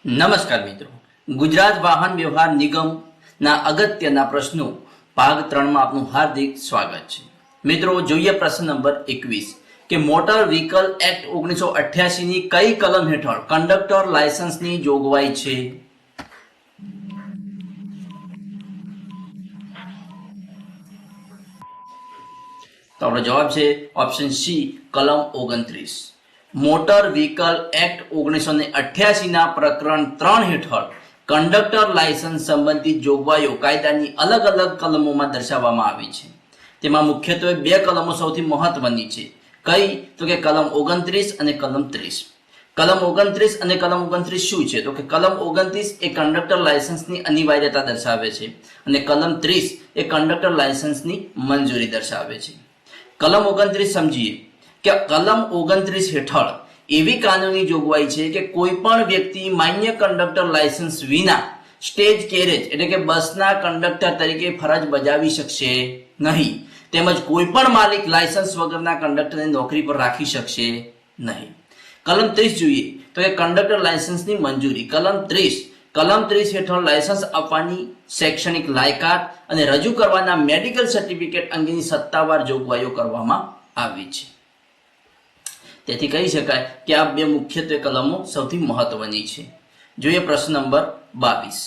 નમસ્કાર મિત્રો, ગુજરાત વાહન વ્યવહાર નિગમના અગત્યના પ્રશ્નો ભાગ 3 માં આપનું હાર્દિક સ્વાગત છે। મિત્રો જોઈએ પ્રશ્ન નંબર 21 કે મોટર વ્હીકલ એક્ટ 1988 ની કઈ કલમ હેઠળ કંડક્ટર લાયસન્સની જોગવાઈ છે? તો આપણો જવાબ છે ઓપ્શન સી, કલમ 29। મોટર વ્હીકલ એક્ટ 1988 ના પ્રકરણ 3 હેઠળ કંડક્ટર લાયસન્સ સંબંધિત જોગવાઈઓ કાયદાની અલગ અલગ કલમોમાં દર્શાવવામાં આવી છે। તેમાં મુખ્યત્વે બે કલમો સૌથી મહત્વની છે। કઈ? તો કે કલમ 29 અને કલમ 30। કલમ 29 અને કલમ 29 શું છે? તો કે કલમ 29 એ કંડક્ટર લાયસન્સની અનિવાર્યતા દર્શાવે છે અને કલમ 30 એ કંડક્ટર લાયસન્સની મંજૂરી દર્શાવે છે। કલમ 29 સમજીએ કે કલમ 29 હેઠળ એવી કાનૂની જોગવાઈ છે કે કોઈ પણ વ્યક્તિ માન્ય કંડક્ટર લાયસન્સ વિના સ્ટેજ કેરેજ એટલે કે બસના કંડક્ટર તરીકે ફરજ બજાવી શકશે નહીં, તેમજ કોઈ પણ માલિક લાયસન્સ વગરના કંડક્ટરને નોકરી પર રાખી શકશે નહીં। કલમ 30 જોઈએ તો કે કંડક્ટર લાયસન્સની મંજૂરી। કલમ 30 હેઠળ લાયસન્સ આપવાની શૈક્ષણિક લાયકાત અને રજૂ કરવાના મેડિકલ સર્ટિફિકેટ અંગેની સત્તાવાર જોગવાઈઓ કરવામાં આવી છે। તેથી કહી શકાય કે આ બે મુખ્યત્વે કલમો સૌથી મહત્વની છે। જોઈએ પ્રશ્ન નંબર 22।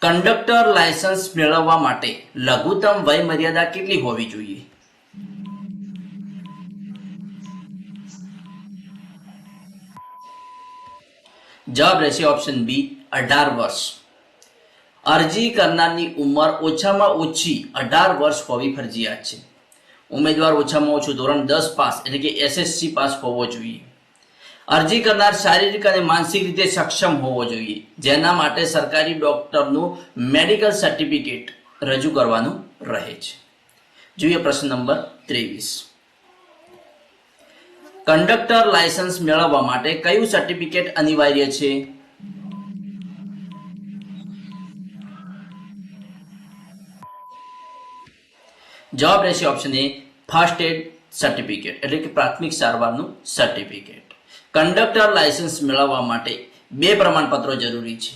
કંડક્ટર લાયસન્સ મેળવવા માટે લઘુત્તમ વય મર્યાદા કેટલી હોવી જોઈએ? જવાબ રહેશે ઓપ્શન બી, 18 વર્ષ। અરજી કરનારની ઉંમર ઓછામાં ઓછી 18 વર્ષ હોવી ફરજિયાત છે। ઉમેદવાર ઓછામાં ઓછું ધોરણ 10 પાસ એટલે કે એસએસસી પાસ હોવો જોઈએ। અરજી કરનાર શારીરિક અને માનસિક રીતે સક્ષમ હોવો જોઈએ, જેના માટે સરકારી ડોક્ટરનું મેડિકલ સર્ટિફિકેટ રજૂ કરવાનું રહે છે। જોઈએ પ્રશ્ન નંબર 23। કંડક્ટર લાયસન્સ મેળવવા માટે કયું સર્ટિફિકેટ અનિવાર્ય છે? જવાબ રહેશે option A, first aid certificate એટલે કે પ્રાથમિક સારવારનું સર્ટિફિકેટ। કંડક્ટર લાયસન્સ મેળવવા માટે બે પ્રમાણપત્રો જરૂરી છે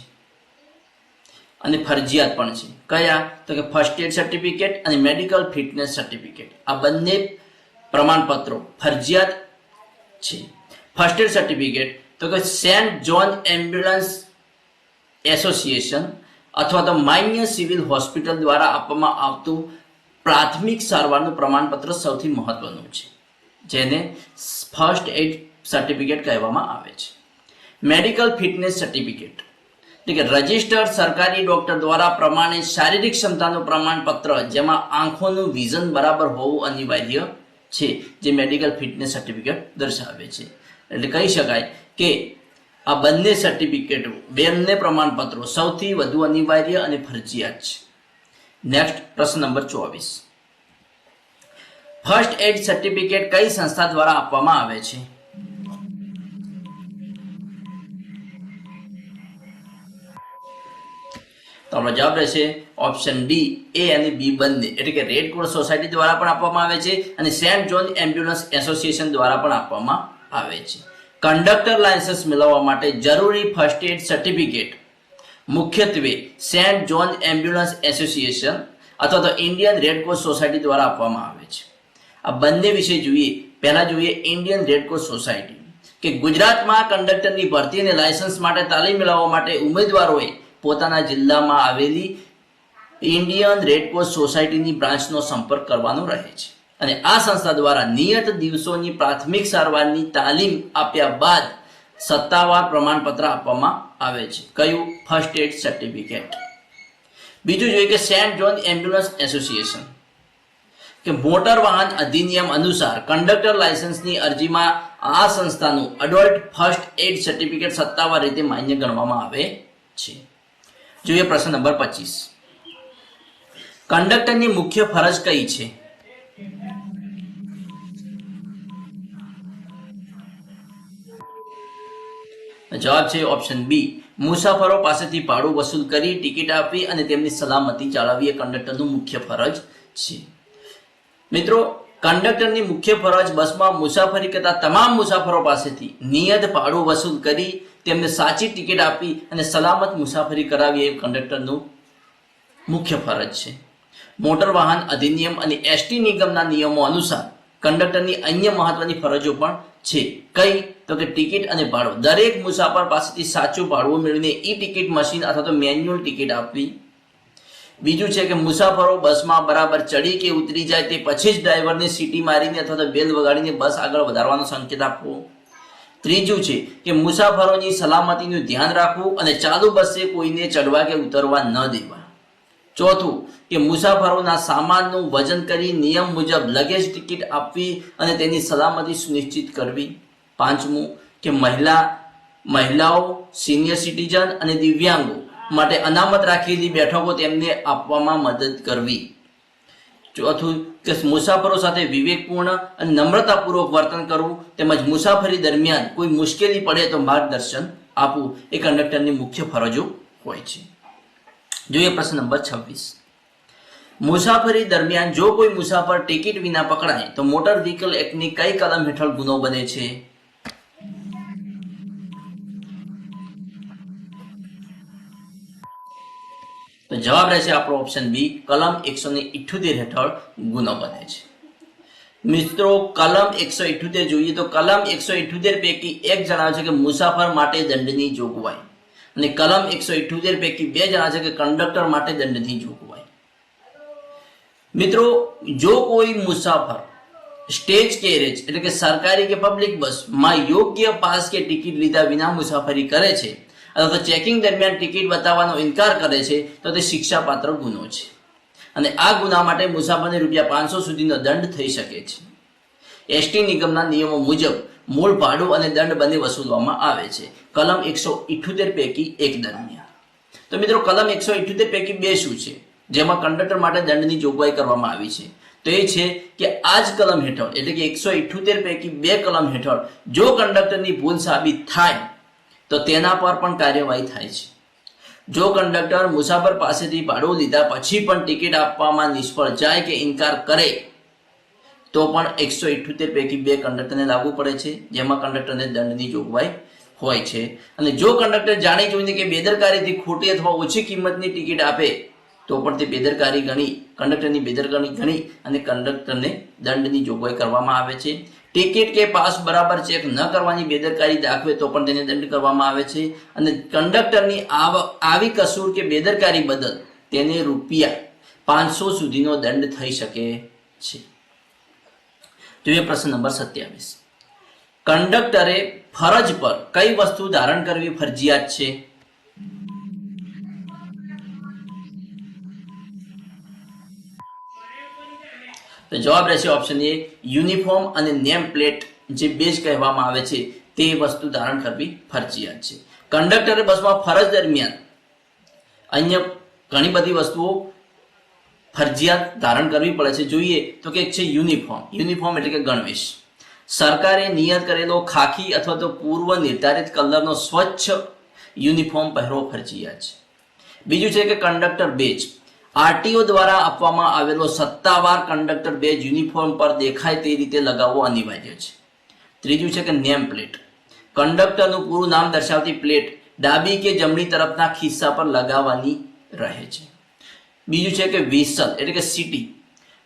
અને ફરજિયાત પણ છે। કયા? તો કે ફર્સ્ટ એડ સર્ટિફિકેટ અને મેડિકલ ફિટનેસ સર્ટિફિકેટ। આ બંને પ્રમાણપત્રો ફરજિયાત છે। ફર્સ્ટ એડ સર્ટિફિકેટ તો કે સેન્ટ જોન એમ્બ્યુલન્સ એસોસિએશન અથવા તો માન્ય સિવિલ હોસ્પિટલ દ્વારા આપવામાં આવતું પ્રાથમિક સારવારનું પ્રમાણપત્ર સૌથી મહત્વનું છે, જેને ફર્સ્ટ એડ સર્ટિફિકેટ કહેવામાં આવે છે। મેડિકલ ફિટનેસ સર્ટિફિકેટ એટલે કે રજિસ્ટર્ડ સરકારી ડોક્ટર દ્વારા પ્રમાણિત શારીરિક ક્ષમતાનું પ્રમાણપત્ર, જેમાં આંખોનું વિઝન બરાબર હોવું અનિવાર્ય છે, જે મેડિકલ ફિટનેસ સર્ટિફિકેટ દર્શાવે છે। એટલે કહી શકાય કે આ બંને સર્ટિફિકેટો, બંને પ્રમાણપત્રો સૌથી વધુ અનિવાર્ય અને ફરજિયાત છે। નેક્સ્ટ પ્રશ્ન નંબર 24। ફર્સ્ટ એડ સર્ટિફિકેટ કઈ સંસ્થા દ્વારા આપવામાં આવે છે? તો આપણો જવાબ રહેશે ઓપ્શન ડી, એ અને બી બંને, એટલે કે રેડ ક્રોસ સોસાયટી દ્વારા પણ આપવામાં આવે છે અને સેન્ટ જોન એમ્બ્યુલન્સ એસોસિએશન દ્વારા પણ આપવામાં આવે છે। કંડક્ટર લાયસન્સ મેળવવા માટે જરૂરી ફર્સ્ટ એડ સર્ટિફિકેટ મુખ્યત્વે સેન્ટ જોન એમ્બ્યુલન્સ એસોસિએશન અથવા તો ઇન્ડિયન રેડ ક્રોસ સોસાયટી દ્વારા આપવામાં આવે છે। આ બંને વિશે જોઈએ। પહેલા જોઈએ ઇન્ડિયન રેડ ક્રોસ સોસાયટી, કે ગુજરાતમાં કંડક્ટરની ભરતી અને લાયસન્સ માટે તાલીમ મેળવવા માટે ઉમેદવારોએ પોતાના જિલ્લામાં આવેલી ઇન્ડિયન રેડ ક્રોસ સોસાયટીની બ્રાન્ચનો સંપર્ક કરવાનો રહે છે અને આ સંસ્થા દ્વારા નિયત દિવસોની પ્રાથમિક સારવારની તાલીમ આપ્યા બાદ સત્તાવાર પ્રમાણપત્ર આપવામાં આવે છે। કયું? First aid certificate. બીજું જોઈએ કે સેન્ટ જોન એમ્બ્યુલન્સ એસોસિએશન, કે મોટર વાહન અધિનિયમ અનુસાર કંડક્ટર લાયસન્સની અરજીમાં આ સંસ્થાનું એડલ્ટ ફર્સ્ટ એડ સર્ટિફિકેટ સત્તાવાર રીતે માન્ય ગણવામાં આવે છે। જોઈએ પ્રશ્ન નંબર 25। કંડક્ટરની મુખ્ય ફરજ કઈ છે? જવાબ છે ઓપ્શન બી, મુસાફરો પાસેથી ભાડું વસૂલ કરી ટિકિટ આપવી અને તેમની સલામતી જાળવવી એ કંડક્ટરનું મુખ્ય ફરજ છે। મિત્રો, કંડક્ટરની મુખ્ય ફરજ બસમાં મુસાફરી કરતા તમામ મુસાફરો પાસેથી નિયત ભાડું વસૂલ કરી તેમને સાચી ટિકિટ આપી અને સલામત મુસાફરી કરાવી એ કંડક્ટરનું મુખ્ય ફરજ છે. મોટર વાહન અધિનિયમ અને એસટી નિગમના નિયમો અનુસાર કંડક્ટરની અન્ય મહત્વની ફરજો પણ છે. કઈ? તો કે ટિકિટ અને ભાડું. દરેક મુસાફર પાસેથી સાચું ભાડું મેળવીને ઈ ટિકિટ મશીન અથવા તો મેન્યુઅલ ટિકિટ આપવી. બીજું છે કે મુસાફરો બસમાં બરાબર ચડી કે ઉતરી જાય તે પછી જ ડ્રાઈવરને સીટી મારીને અથવા તો બેલ વગાડીને બસ આગળ વધારવાનો સંકેત આપવો. ત્રીજું છે કે મુસાફરોની સલામતીનું ધ્યાન રાખવું અને ચાલુ બસે કોઈને ચડવા કે ઉતરવા ન દેવા. ચોથું કે મુસાફરોના સામાનનું વજન કરી નિયમ મુજબ લગેજ ટિકિટ આપવી અને તેની સલામતી સુનિશ્ચિત કરવી. પાંચમું કે મહિલાઓ, સિનિયર સિટીઝન અને દિવ્યાંગો માટે અનામત રાખેલી બેઠકો તેમને આપવામાં મદદ કરવી. ચોથું કે મુસાફરો સાથે વિવેકપૂર્ણ અને નમ્રતાપૂર્વક વર્તન કરવું તેમજ મુસાફરી દરમિયાન કોઈ મુશ્કેલી પડે તો માર્ગદર્શન આપવું એ કંડક્ટરની મુખ્ય ફરજો હોય છે. જોઈએ પ્રશ્ન નંબર 26. મુસાફરી દરમિયાન જો કોઈ મુસાફર ટિકિટ વિના પકડાય તો મોટર વ્હીકલ એક્ટની કઈ કલમ હેઠળ ગુનો બને છે? તો જવાબ રહેશે આપણો ઓપ્શન બી, કલમ 178 હેઠળ ગુનો બને છે. મિત્રો કલમ 178 જોઈએ તો કલમ 178 પૈકી એક જણાવે છે કે મુસાફર માટે દંડની જોગવાઈ અને કલમ 178 પૈકી બે જણાવે છે કે કંડક્ટર માટે દંડની જોગવાઈ. મિત્રો જો કોઈ મુસાફર સ્ટેજ કેરેજ એટલે કે સરકારી કે પબ્લિક બસમાં યોગ્ય પાસ કે ટિકિટ લીધા વિના મુસાફરી કરે છે અથવા તો ચેકિંગ દરમિયાન ટિકિટ બતાવવાનો ઇનકાર કરે છે તો તે શિક્ષાપાત્ર ગુનો છે અને આ ગુના માટે મુસાફરને ₹500 સુધીનો દંડ થઈ શકે છે. એસટી નિગમના નિયમો મુજબ મૂળ ભાડું અને દંડ બંને વસૂલવામાં આવે છે કલમ 178 પૈકી એક દરમિયાન. તો મિત્રો કલમ 178 પૈકી બે શું છે જેમાં કંડક્ટર માટે દંડની જોગવાઈ કરવામાં આવી છે? તો એ છે કે આ જ કલમ હેઠળ એટલે કે 178 પૈકી બે કલમ હેઠળ જો કંડક્ટરની ભૂલ સાબિત થાય તો તેના પર પણ કાર્યવાહી થાય છે. જો કંડક્ટર મુસાફર પાસેથી ભાડું લીધા પછી પણ ટિકિટ આપવામાં નિષ્ફળ જાય કે ઇનકાર કરે તો પણ 178 પૈકી બે કંડક્ટરને લાગુ પડે છે જેમાં કંડક્ટરને દંડની જોગવાઈ હોય છે. અને જો કંડક્ટર જાણી જોઈને કે બેદરકારીથી ખોટી અથવા ઓછી કિંમતની ટિકિટ આપે તો પણ તે બેદરકારી ગણી કંડક્ટરની બેદરકારી ગણી અને કંડક્ટરને દંડની જોગવાઈ કરવામાં આવે છે. ટિકિટ કે પાસ બરાબર ચેક ન કરવાની બેદરકારી દાખવે તો પણ તેને દંડ કરવામાં આવે છે અને કંડક્ટરની આવી કસૂર કે બેદરકારી બદલ તેને ₹500 સુધીનો દંડ થઈ શકે છે. જોઈએ પ્રશ્ન નંબર 27. કંડક્ટરે ફરજ પર કઈ વસ્તુ ધારણ કરવી ફરજિયાત છે? તો જવાબ રહેશે ઓપ્શન એ, યુનિફોર્મ અને નેમ પ્લેટ જે બેજ કહેવામાં આવે છે તે વસ્તુ ધારણ કરવી ફરજિયાત છે. કંડક્ટરે બસમાં ફરજ દરમિયાન અન્ય ઘણી બધી વસ્તુઓ ફરજિયાત ધારણ કરવી પડે છે. જોઈએ તો કે એક છે યુનિફોર્મ એટલે કે ગણવેશ. સરકારે નિયત કરેલો ખાખી અથવા તો પૂર્વ નિર્ધારિત કલરનો સ્વચ્છ યુનિફોર્મ પહેરવો ફરજિયાત છે. બીજું છે કે કંડક્ટર બેજ. આરટીઓ દ્વારા આપવામાં આવેલો સત્તાવાર કંડક્ટર બેજ યુનિફોર્મ પર દેખાય તે રીતે લગાવવો અનિવાર્ય છે. ત્રીજું છે કે નેમ પ્લેટ. કંડક્ટરનું પૂરું નામ દર્શાવતી પ્લેટ ડાબી કે જમણી તરફના ખિસ્સા પર લગાવવાની રહે છે. બીજું છે કે વિસલ એટલે કે સીટી.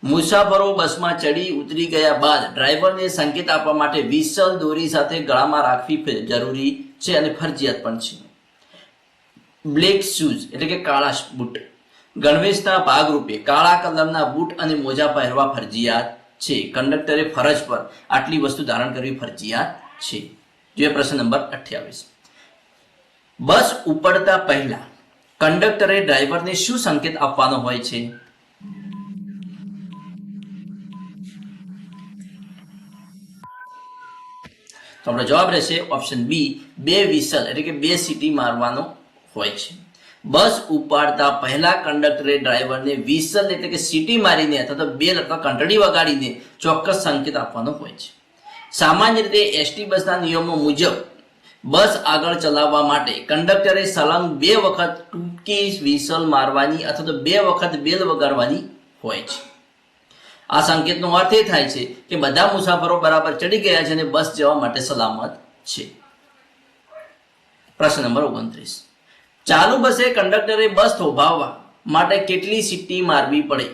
મુસાફરો બસમાં ચડી ઉતરી ગયા બાદ ડ્રાઈવરને સંકેત આપવા માટે વિસલ દોરી સાથે ગળામાં રાખવી જરૂરી છે અને ફરજિયાત પણ છે. બ્લેક શૂઝ એટલે કે કાળા બૂટ. ગણવેશના ભાગરૂપે કાળા કલરના બૂટ અને મોજા પહેરવા ફરજિયાત છે. કંડક્ટરે ફરજ પર આટલી વસ્તુ ધારણ કરવી ફરજિયાત છે. જોઈએ પ્રશ્ન નંબર 28. બસ ઉપડતા પહેલા કંડક્ટરે ડ્રાઈવરને શું સંકેત આપવાનો હોય છે? તો આપણો જવાબ રહેશે ઓપ્શન બી, બે વિસલ એટલે કે બે સીટી મારવાનો હોય છે. બસ ઉપાડતા પહેલા કંડક્ટરે ડ્રાઈવરને વિસલ એટલે કે સીટી મારીને અથવા તો બેલ અથવા ઘંટડી વગાડીને ચોક્કસ સંકેત આપવાનો હોય છે. સામાન્ય રીતે એસટી બસના નિયમો મુજબ બસ આગળ ચલાવવા માટે કંડક્ટરે સળંગ 2 વખત ટૂંકી વિસલ મારવાની અથવા તો 2 વખત બેલ વગાડવાની હોય છે. આ સંકેતનો અર્થ એ થાય છે કે બધા મુસાફરો બરાબર ચડી ગયા છે અને બસ જવા માટે સલામત છે. પ્રશ્ન નંબર 29, ચાલુ બસે કંડક્ટરે બસ થોભાવવા માટે કેટલી સીટી મારવી પડે?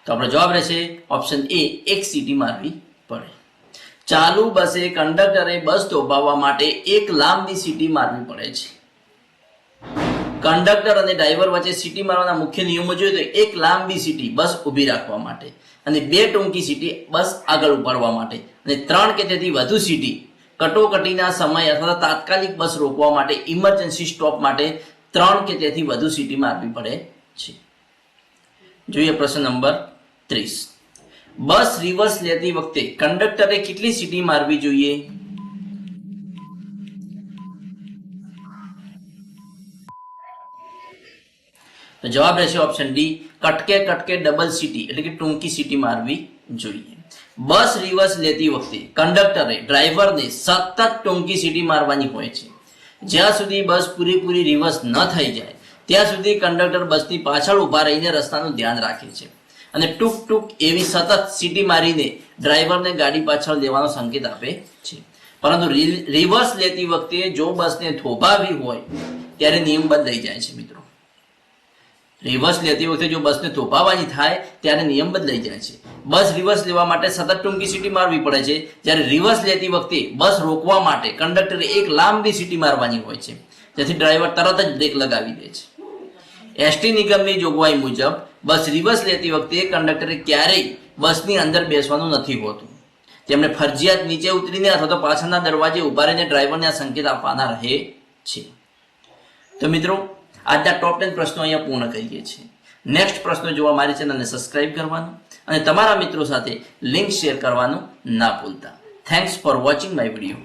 તો આપણો જવાબ રહેશે ઓપ્શન એ, 1 સીટી મારવી પડે. ચાલુ બસે કંડક્ટરે બસ થોભાવવા માટે 1 લાંબી સીટી મારવી પડે છે. કંડક્ટર અને ડ્રાઈવર વચ્ચે સીટી મારવાના મુખ્ય નિયમો જોઈએ તો 1 લાંબી સીટી બસ ઊભી રાખવા માટે અને 2 ટૂંકી સીટી બસ આગળ ઉપાડવા માટે અને 3 કે તેથી વધુ સીટી કટોકટીના સમય અથવા તાત્કાલિક બસ રોકવા માટે, ઇમરજન્સી સ્ટોપ માટે 3 કે તેથી વધુ સીટી મારવી પડે છે. જોઈએ પ્રશ્ન નંબર 30, બસ રિવર્સ લેતી વખતે કંડક્ટરે કેટલી સીટી મારવી જોઈએ? તો જવાબ રહેશે ઓપ્શન ડી, કટકે કટકે ડબલ સીટી એટલે કે ટૂંકી સીટી મારવી જોઈએ. બસ રિવર્સ લેતી વખતે કંડક્ટરે ડ્રાઈવરને સતત ટૂંકી સીટી મારવાની હોય છે. જ્યાં સુધી બસ પૂરેપૂરી રિવર્સ ન થઈ જાય ત્યાં સુધી કંડક્ટર બસની પાછળ ઊભા રહીને રસ્તાનું ધ્યાન રાખે છે અને ટૂંક ટૂંક એવી સતત સીટી મારીને ડ્રાઈવરને ગાડી પાછળ લેવાનો સંકેત આપે છે. પરંતુ રિવર્સ લેતી વખતે જો બસને થોભાવી હોય ત્યારે નિયમ બદલાઈ જાય છે મિત્રો. રિવર્સ લેતી વખતે જો બસને થોભાવવાની થાય ત્યારે નિયમ બદલાઈ જાય છે. બસ રિવર્સ લેવા માટે સતત ટૂંકી સીટી મારવી પડે છે, જ્યારે રિવર્સ લેતી વખતે બસ રોકવા માટે કંડક્ટરે 1 લાંબી સીટી મારવાની હોય છે, જેથી ડ્રાઈવર તરત જ બ્રેક લગાવી દે છે. એસટી નિગમની જોગવાઈ મુજબ બસ રિવર્સ લેતી વખતે કંડક્ટરે ક્યારેય બસની અંદર બેસવાનું નથી હોતું. તેમણે ફરજિયાત નીચે ઉતરીને અથવા તો પાછળના દરવાજે ઉભા રહીને ડ્રાઈવરને આ સંકેત આપવાના રહે છે. તો મિત્રો, આજના ટોપ 10 પ્રશ્નો અહીંયા પૂર્ણ કરીએ છીએ. નેક્સ્ટ પ્રશ્નો જોવા મારી ચેનલને સબસ્ક્રાઇબ કરવાનું અને તમારા મિત્રો સાથે લિંક શેર કરવાનું ના ભૂલતા. Thanks for watching my video.